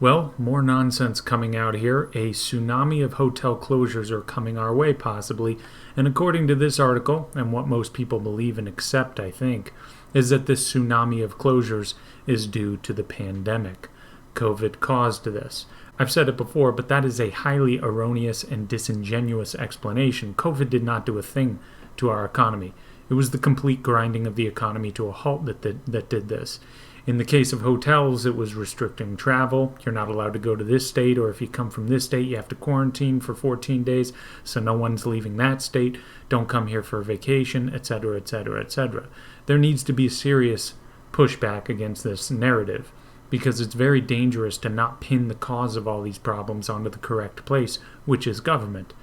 Well, more nonsense coming out here. A tsunami of hotel closures are coming our way, possibly. And according to this article, and what most people believe and accept, I think, is that this tsunami of closures is due to the pandemic. COVID caused this. I've said it before, but that is a highly erroneous and disingenuous explanation. COVID did not do a thing to our economy. It was the complete grinding of the economy to a halt that did this. In the case of hotels, it was restricting travel. You're not allowed to go to this state, or if you come from this state, you have to quarantine for 14 days, so no one's leaving that state. Don't come here for a vacation, etc., etc., etc. There needs to be serious pushback against this narrative, because it's very dangerous to not pin the cause of all these problems onto the correct place, which is government.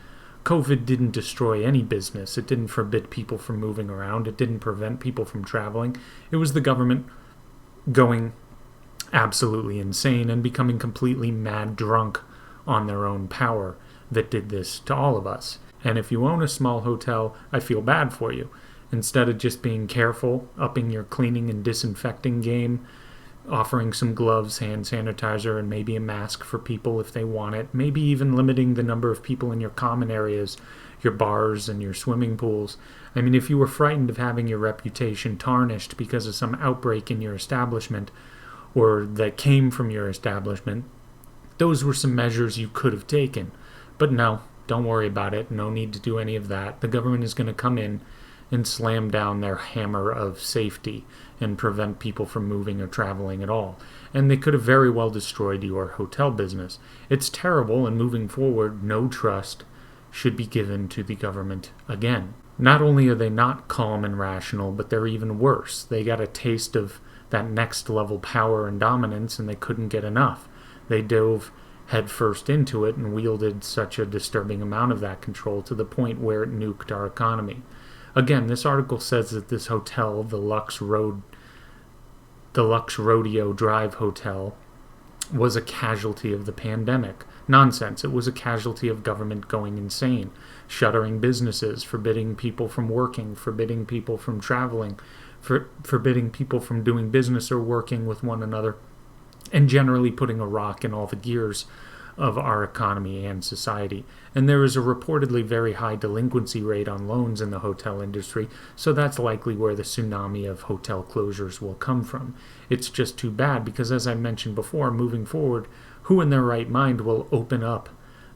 COVID didn't destroy any business. It didn't forbid people from moving around. It didn't prevent people from traveling. It was the government going absolutely insane and becoming completely mad drunk on their own power that did this to all of us. And if you own a small hotel, I feel bad for you. Instead of just being careful, upping your cleaning and disinfecting game, offering some gloves, hand sanitizer, and maybe a mask for people if they want it, maybe even limiting the number of people in your common areas, your bars and your swimming pools. I mean, if you were frightened of having your reputation tarnished because of some outbreak in your establishment or that came from your establishment, those were some measures you could have taken. But no, don't worry about it. No need to do any of that. The government is going to come in and slam down their hammer of safety and prevent people from moving or traveling at all. And they could have very well destroyed your hotel business. It's terrible, and moving forward, no trust should be given to the government again. Not only are they not calm and rational, but they're even worse. They got a taste of that next level power and dominance, and they couldn't get enough. They dove headfirst into it and wielded such a disturbing amount of that control to the point where it nuked our economy. Again, this article says that this hotel, the Lux Rodeo Drive Hotel, was a casualty of the pandemic. Nonsense. It was a casualty of government going insane, shuttering businesses, forbidding people from working, forbidding people from traveling, forbidding people from doing business or working with one another, and generally putting a rock in all the gears of our economy and society. And there is a reportedly very high delinquency rate on loans in the hotel industry, so that's likely where the tsunami of hotel closures will come from. It's just too bad because, as I mentioned before, moving forward, who in their right mind will open up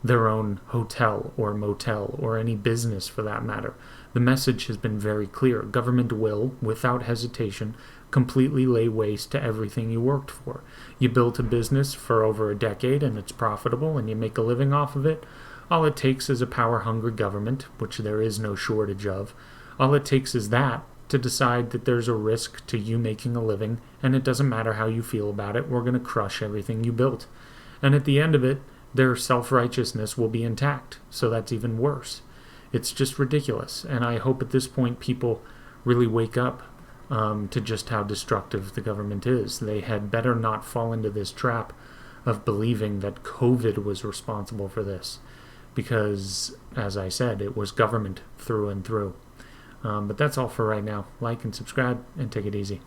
their own hotel or motel or any business for that matter? The message has been very clear. Government will, without hesitation, completely lay waste to everything you worked for. You built a business for over a decade and it's profitable and you make a living off of it. All it takes is a power-hungry government, which there is no shortage of. All it takes is that to decide that there's a risk to you making a living, and it doesn't matter how you feel about it, we're going to crush everything you built. And at the end of it, their self-righteousness will be intact, so that's even worse. It's just ridiculous, and I hope at this point people really wake up to just how destructive the government is. They had better not fall into this trap of believing that COVID was responsible for this, because, as I said, it was government through and through. But that's all for right now. Like and subscribe, and take it easy.